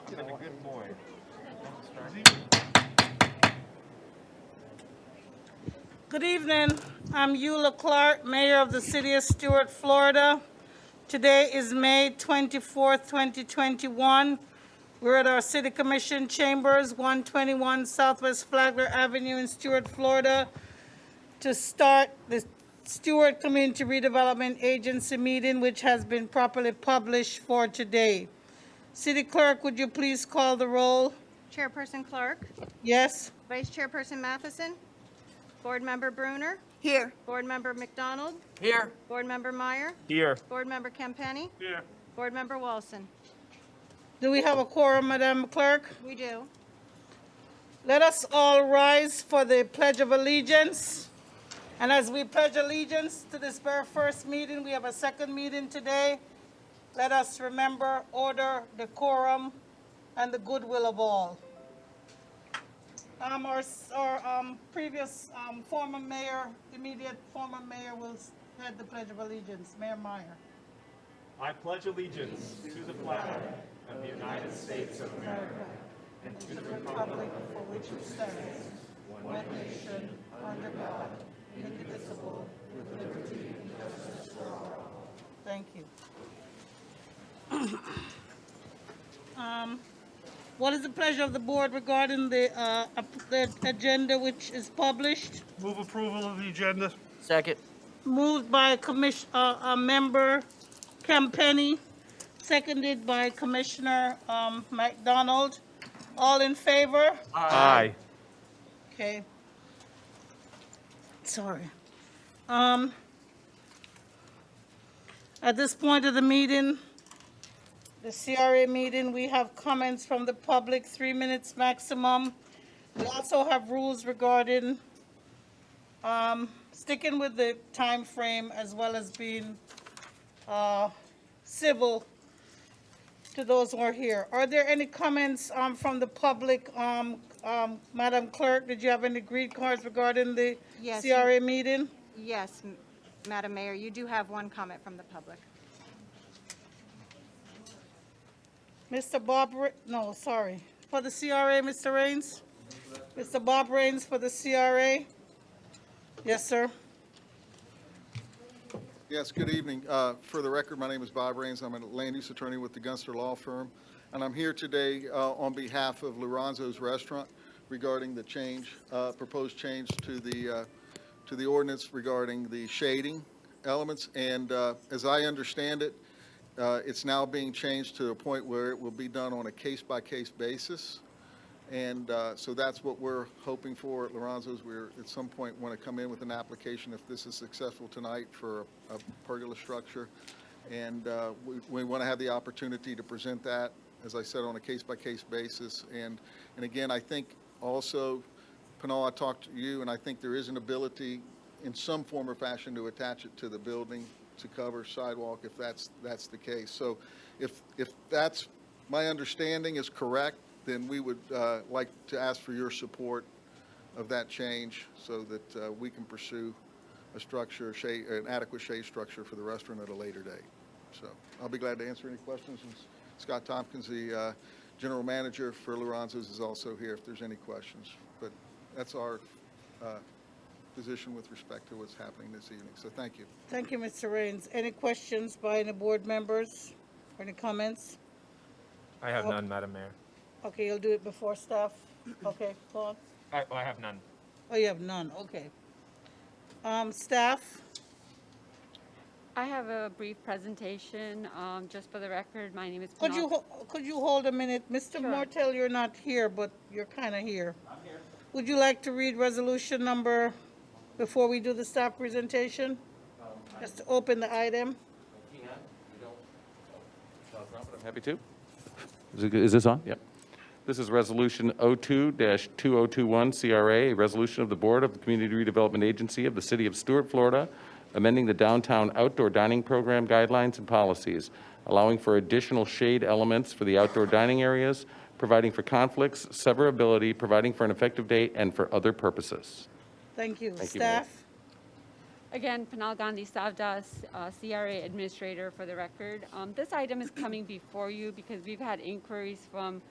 Been a good boy. Good evening. I'm Eula Clark, Mayor of the City of Stuart, Florida. Today is May 24th, 2021. We're at our City Commission Chambers, 121 Southwest Flagler Avenue in Stuart, Florida, to start the Stuart Community Redevelopment Agency meeting, which has been properly published for today. City Clerk, would you please call the roll? Chairperson Clark, Yes? Vice Chairperson Matheson, Board Member Bruner, Here. Board Member McDonald, Here. Board Member Meyer, Here. Board Member Campenny, Here. Board Member Walson. Do we have a quorum, Madam Clerk? We do. Let us all rise for the Pledge of Allegiance. And as we pledge allegiance to this very first meeting, we have a second meeting today. Let us remember order, decorum, and the goodwill of all. Our previous former mayor, immediate former mayor, will head the Pledge of Allegiance. Mayor Meyer. I pledge allegiance to the flag of the United States of America And to the republic for which it stands, one nation, under God, indivisible, with liberty and justice for all. Thank you. What is the pleasure of the board regarding the agenda which is published? Move approval of the agenda. Second. Moved by Member Campenny, seconded by Commissioner McDonald. All in favor? Aye. Okay. Sorry. At this point of the meeting, the CRA meeting, we have comments from the public, 3 minutes maximum. We also have rules regarding sticking with the time frame as well as being civil to those who are here. Are there any comments from the public? Madam Clerk, did you have any greet cards regarding the Yes. CRA meeting? Yes, Madam Mayor, you do have one comment from the public. Mr. No, sorry. For the CRA, Mr. Raines? Mr. Bob Raines for the CRA? Yes, sir. Yes, good evening. For the record, my name is Bob Raines. I'm a land use attorney with the Gunster Law Firm, and I'm here today on behalf of Lorenzo's Restaurant regarding the proposed change to the ordinance regarding the shading elements. And as I understand it, it's now being changed to a point where it will be done on a case-by-case basis. And so that's what we're hoping for at Lorenzo's. We're at some point want to come in with an application if this is successful tonight for a pergola structure. And we want to have the opportunity to present that, as I said, on a case-by-case basis. And again, I think also, Pinal, I talked to you, and I think there is an ability in some form or fashion to attach it to the building to cover sidewalk if that's the case. So if that's my understanding is correct, then we would like to ask for your support of that change so that we can pursue a structure, an adequate shade structure for the restaurant at a later date. So I'll be glad to answer any questions. And Scott Tompkins, the general manager for Lorenzo's, is also here if there's any questions. But that's our position with respect to what's happening this evening. So thank you. Thank you, Mr. Raines. Any questions by any board members or any comments? I have none, Madam Mayor. Okay, you'll do it before staff? Okay, Claude? I have none. Oh, you have none, okay. Staff? I have a brief presentation, just for the record. My name is Could Pinal. you hold a minute? Mr. Sure. Martell, you're not here, but you're kind of here. I'm here. Would you like to read resolution number before we do the staff presentation? Just to open the item. I'm happy to. Is this on? Yep. This is Resolution 02-2021 CRA, a resolution of the Board of the Community Redevelopment Agency of the City of Stuart, Florida, amending the downtown outdoor dining program guidelines and policies, allowing for additional shade elements for the outdoor dining areas, providing for conflicts, severability, providing for an effective date, and for other purposes. Thank you. Thank you, Mayor. Staff? Again, Panal Gandhi Savdas, CRA Administrator for the record. This item is coming before you because we've had inquiries from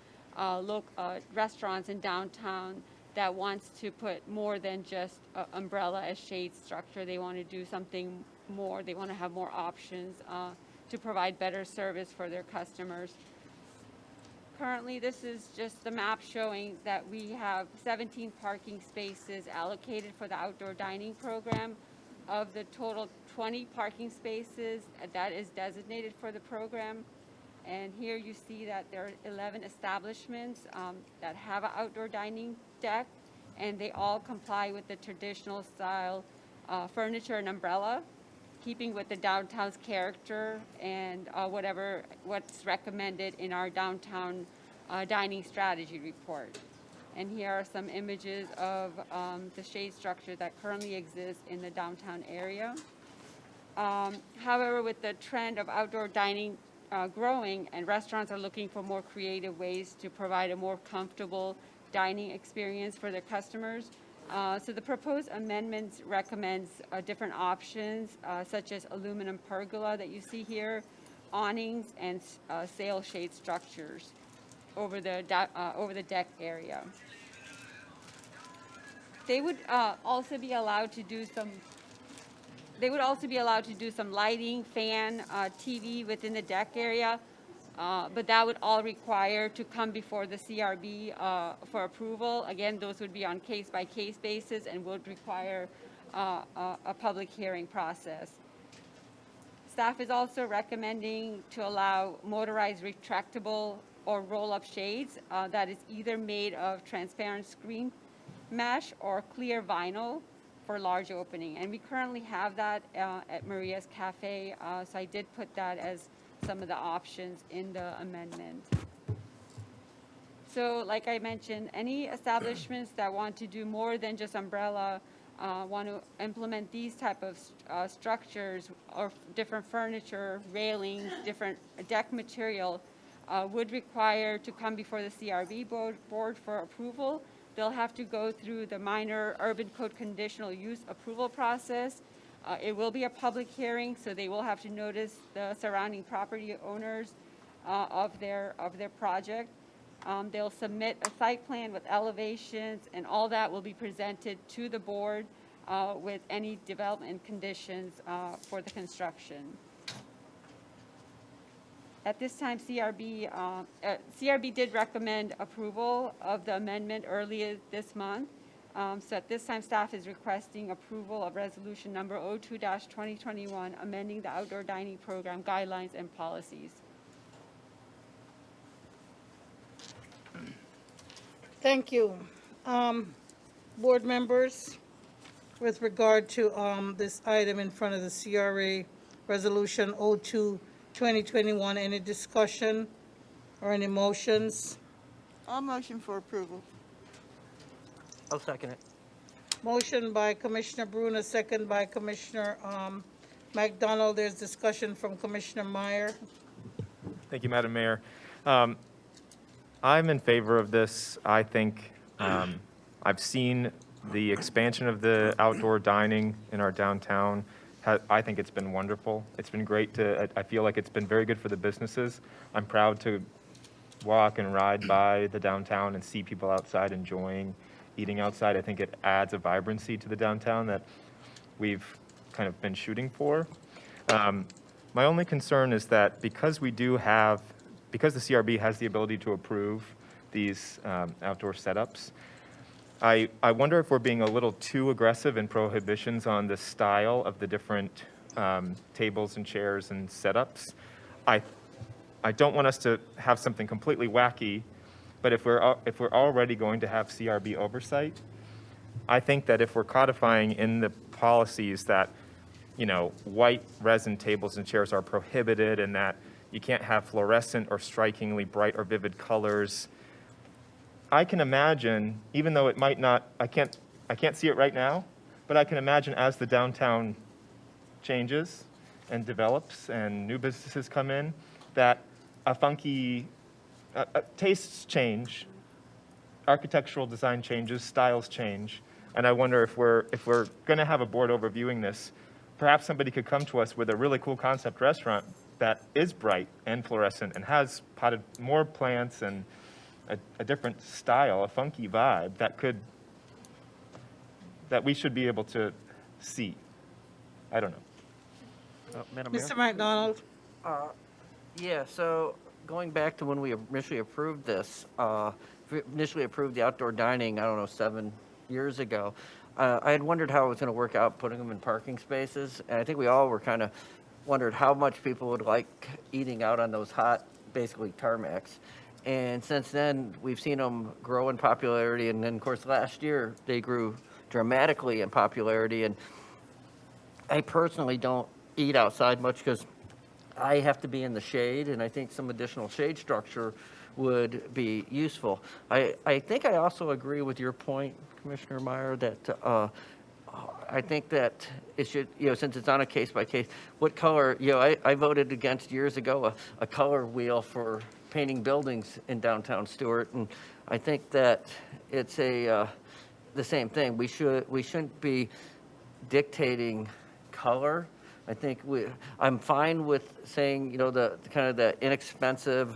restaurants in downtown that wants to put more than just an umbrella as shade structure. They want to do something more. They want to have more options to provide better service for their customers. Currently, this is just the map showing that we have 17 parking spaces allocated for the outdoor dining program. Of the total 20 parking spaces that is designated for the program. And here you see that there are 11 establishments that have an outdoor dining deck, and they all comply with the traditional style furniture and umbrella, keeping with the downtown's character and what's recommended in our downtown dining strategy report. And here are some images of the shade structure that currently exists in the downtown area. However, with the trend of outdoor dining growing and restaurants are looking for more creative ways to provide a more comfortable dining experience for their customers, so the proposed amendments recommends different options such as aluminum pergola that you see here, awnings, and sail shade structures over the deck area. They would also be allowed to do some. They would also be allowed to do some lighting, fan, TV within the deck area, but that would all require to come before the CRB for approval. Again, those would be on case-by-case basis and would require a public hearing process. Staff is also recommending to allow motorized retractable or roll-up shades that is either made of transparent screen mesh or clear vinyl for large opening. And we currently have that at Maria's Cafe, so I did put that as some of the options in the amendment. So like I mentioned, any establishments that want to do more than just umbrella, want to implement these type of structures or different furniture, railings, different deck material, would require to come before the CRB board for approval. They'll have to go through the minor urban code conditional use approval process. It will be a public hearing, so they will have to notice the surrounding property owners of their project. They'll submit a site plan with elevations, and all that will be presented to the board with any development conditions for the construction. At this time, CRB did recommend approval of the amendment earlier this month. So at this time, staff is requesting approval of resolution number 02-2021, amending the outdoor dining program guidelines and policies. Thank you. Board members, with regard to this item in front of the CRA, Resolution 02-2021, any discussion or any motions? I'll motion for approval. I'll second it. Motion by Commissioner Bruner, second by Commissioner McDonald. There's discussion from Commissioner Meyer. Thank you, Madam Mayor. I'm in favor of this. I think I've seen the expansion of the outdoor dining in our downtown. I think it's been wonderful. It's been great I feel like it's been very good for the businesses. I'm proud to walk and ride by the downtown and see people outside enjoying eating outside. I think it adds a vibrancy to the downtown that we've kind of been shooting for. My only concern is that because the CRB has the ability to approve these outdoor setups, I wonder if we're being a little too aggressive in prohibitions on the style of the different tables and chairs and setups. I don't want us to have something completely wacky, but if we're already going to have CRB oversight, I think that if we're codifying in the policies that, white resin tables and chairs are prohibited and that you can't have fluorescent or strikingly bright or vivid colors, I can imagine, even though it might not, I can't see it right now, but I can imagine as the downtown changes and develops and new businesses come in, that a funky tastes change, architectural design changes, styles change, and I wonder if we're going to have a board overviewing this, perhaps somebody could come to us with a really cool concept restaurant that is bright and fluorescent and has potted more plants and a different style, a funky vibe that we should be able to see. I don't know. Madam Mayor? Mr. McDonald? Yeah, so going back to when we initially approved this, initially approved the outdoor dining, I don't know, 7 years ago, I had wondered how it was going to work out putting them in parking spaces. And I think we all were kind of wondered how much people would like eating out on those hot, basically tarmacs. And since then, we've seen them grow in popularity. And then, of course, last year, they grew dramatically in popularity. And I personally don't eat outside much because I have to be in the shade, and I think some additional shade structure would be useful. I think I also agree with your point, Commissioner Meyer, that I think that it should, since it's on a case-by-case, what color, I voted against years ago a color wheel for painting buildings in downtown Stewart, and I think that it's the same thing. We shouldn't be dictating color. I think I'm fine with saying, the kind of the inexpensive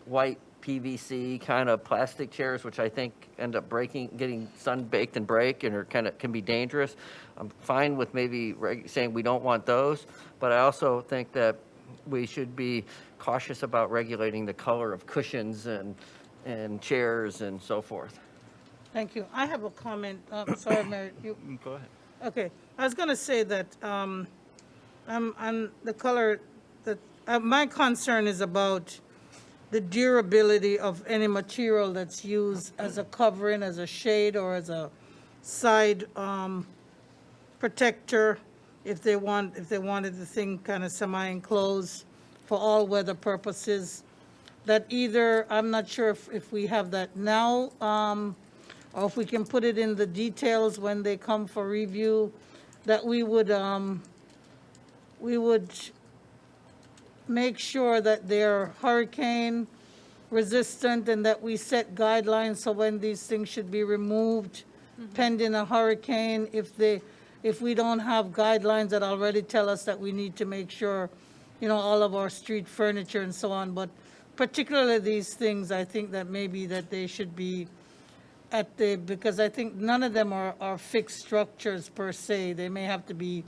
white PVC kind of plastic chairs, which I think end up getting sun-baked and break and can be dangerous. I'm fine with maybe saying we don't want those, but I also think that we should be cautious about regulating the color of cushions and chairs and so forth. Thank you. I have a comment. Sorry, Mary. Go ahead. Okay. I was going to say that on the color, that my concern is about the durability of any material that's used as a covering, as a shade, or as a side protector. If they wanted the thing kind of semi-enclosed for all weather purposes, that either, I'm not sure if we have that now, or if we can put it in the details when they come for review, that we would make sure that they're hurricane resistant and that we set guidelines so when these things should be removed pending a hurricane. If we don't have guidelines that already tell us that we need to make sure, all of our street furniture and so on, but particularly these things, I think that maybe that they should be because I think none of them are fixed structures per se. They may have to be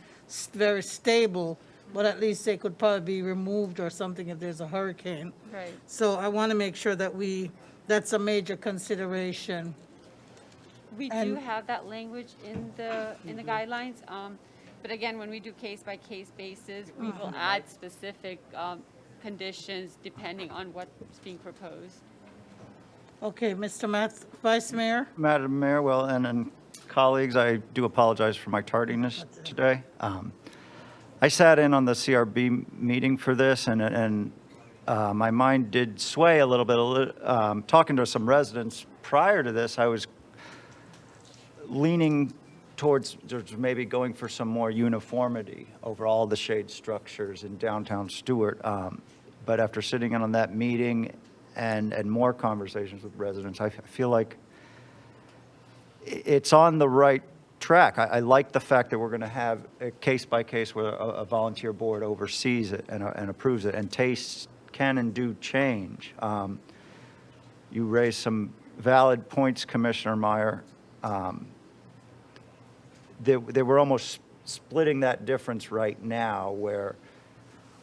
very stable, but at least they could probably be removed or something if there's a hurricane. Right. So I want to make sure that that's a major consideration. We do And- have that language in the guidelines, but again, when we do case-by-case basis, we will add specific conditions depending on what's being proposed. Okay, Mr. Vice Mayor? Madam Mayor, well, and colleagues, I do apologize for my tardiness today. I sat in on the CRB meeting for this, and my mind did sway a little bit. Talking to some residents prior to this, I was leaning towards maybe going for some more uniformity over all the shade structures in downtown Stewart. But after sitting in on that meeting and more conversations with residents, I feel like it's on the right track. I like the fact that we're going to have a case-by-case where a volunteer board oversees it and approves it, and tastes can and do change. You raised some valid points, Commissioner Meyer. They were almost splitting that difference right now, where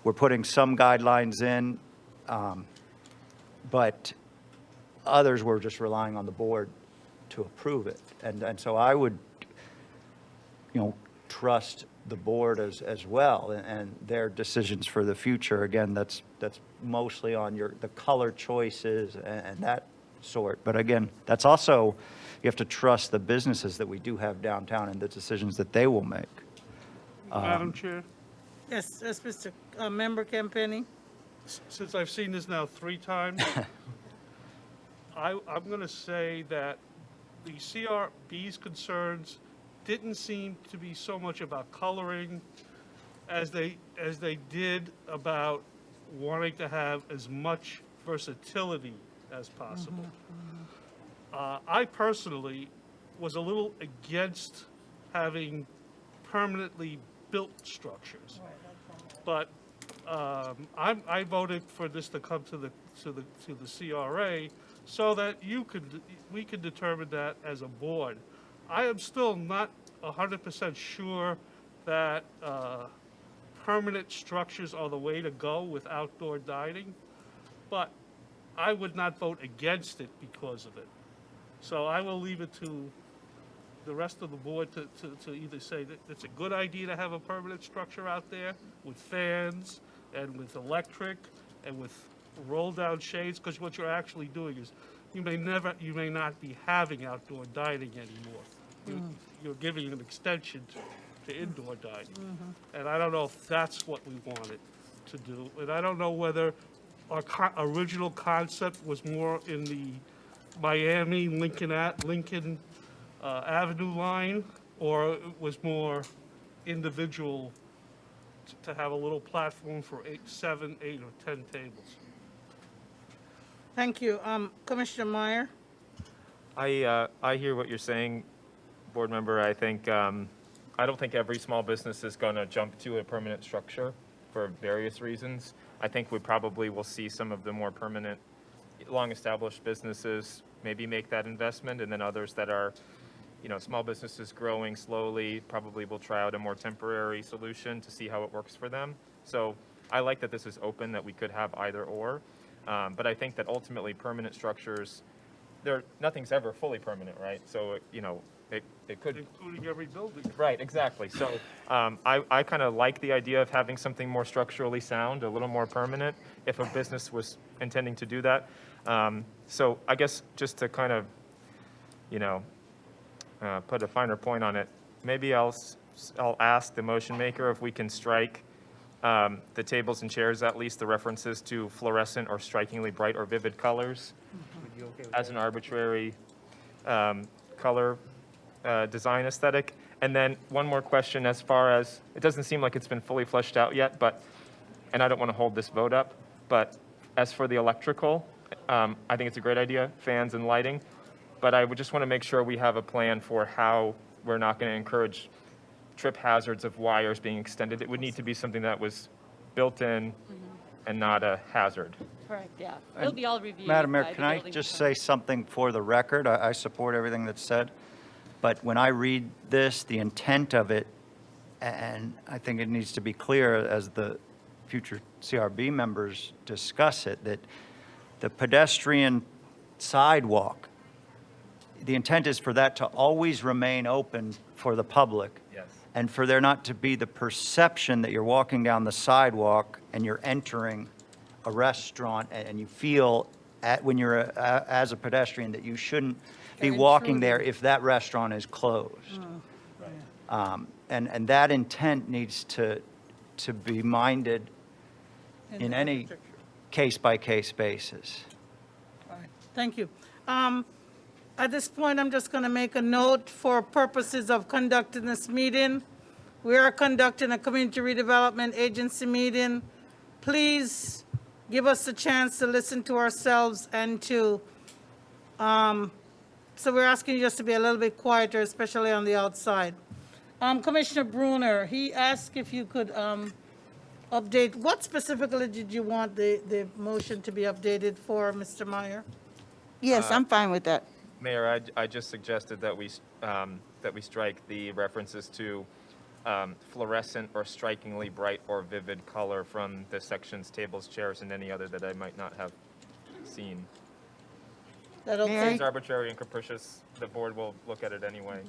we're putting some guidelines in, but others were just relying on the board to approve it. And so I would, trust the board as well and their decisions for the future. Again, that's mostly on the color choices and that sort. But again, that's also, you have to trust the businesses that we do have downtown and the decisions that they will make. Madam Chair, Yes, Mr. Member Campenny? since I've seen this now 3 times, I'm going to say that the CRB's concerns didn't seem to be so much about coloring as they did about wanting to have as much versatility as possible. I personally was a little against having permanently built structures. But I voted for this to come to the CRA so that we could determine that as a board. I am still not 100% sure that permanent structures are the way to go with outdoor dining, but I would not vote against it because of it. So I will leave it to the rest of the board to either say that it's a good idea to have a permanent structure out there with fans and with electric and with roll-down shades, because what you're actually doing is you may not be having outdoor dining anymore. You're giving an extension to indoor dining. And I don't know if that's what we wanted to do. And I don't know whether our original concept was more in the Miami, Lincoln Avenue line, or it was more individual to have a little platform for 7, 8, or 10 tables. Thank you. Commissioner Meyer? I hear what you're saying, board member. I think, I don't think every small business is going to jump to a permanent structure for various reasons. I think we probably will see some of the more permanent, long-established businesses maybe make that investment, and then others that are, small businesses growing slowly probably will try out a more temporary solution to see how it works for them. So I like that this is open, that we could have either or. But I think that ultimately permanent structures, nothing's ever fully permanent, right? So, it could. Including every building. Right, exactly. So I kind of like the idea of having something more structurally sound, a little more permanent, if a business was intending to do that. So I guess just to kind of, put a finer point on it, maybe I'll ask the motion maker if we can strike the tables and chairs, at least the references to fluorescent or strikingly bright or vivid colors as an arbitrary color design aesthetic. And then one more question, as far as, it doesn't seem like it's been fully fleshed out yet, and I don't want to hold this vote up, but as for the electrical, I think it's a great idea, fans and lighting, but I would just want to make sure we have a plan for how we're not going to encourage trip hazards of wires being extended. It would need to be something that was built in and not a hazard. Correct, yeah. It'll be all reviewed. Madam Mayor, by the can I building just department. say something for the record? I support everything that's said, but when I read this, the intent of it, and I think it needs to be clear as the future CRB members discuss it, that the pedestrian sidewalk, the intent is for that to always remain open for the public. Yes. And for there not to be the perception that you're walking down the sidewalk and you're entering a restaurant and you feel when you're as a pedestrian that you shouldn't be walking there if that restaurant is closed. And that intent needs to be minded in any case-by-case basis. All right, thank you. At this point, I'm just going to make a note for purposes of conducting this meeting. We are conducting a Community Redevelopment Agency meeting. Please give us a chance to listen to ourselves and to, so we're asking you just to be a little bit quieter, especially on the outside. Commissioner Bruner, he asked if you could update, what specifically did you want the motion to be updated for, Mr. Meyer? Yes, I'm fine with that. Mayor, I just suggested that we strike the references to fluorescent or strikingly bright or vivid color from the sections, tables, chairs, and any other that I might not have seen. That Mary? okay? It's arbitrary and capricious. The board will look at it anyway.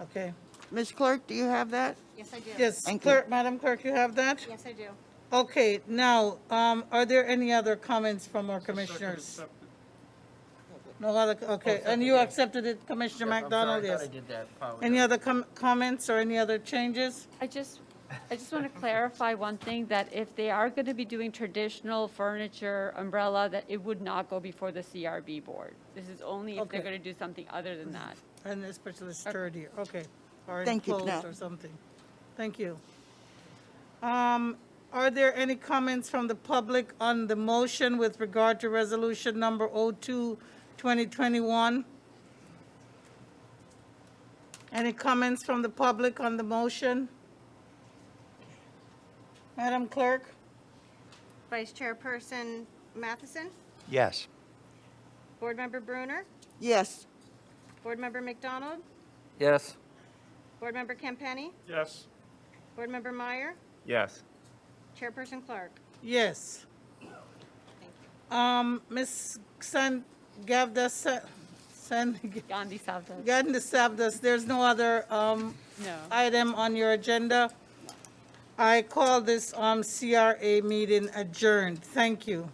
Okay. Ms. Clerk, do you have that? Yes, I do. Yes, Thank you. Clerk, Madam Clerk, you have that? Yes, I do. Okay, now, are there any other comments from our commissioners? No other, okay, and you accepted it, Commissioner McDonald, yes? Any other comments or any other changes? I just want to clarify one thing, that if they are going to be doing traditional furniture, umbrella, that it would not go before the CRB board. This is only if they're Okay. going to do something other than that. And especially sturdier, okay. Or Thank you, enclosed no. or something. Thank you. Are there any comments from the public on the motion with regard to resolution number 02-2021? Any comments from the public on the motion? Madam Clerk? Vice Chairperson Matheson, Yes. Board Member Bruner, Yes. Board Member McDonald, Yes. Board Member Campenny, Yes. Board Member Meyer, Yes. Chairperson Clark. Yes. Ms. Gandhi Savdas. Gandhi Savdas, there's no other No. item on your agenda. I call this CRA meeting adjourned. Thank you.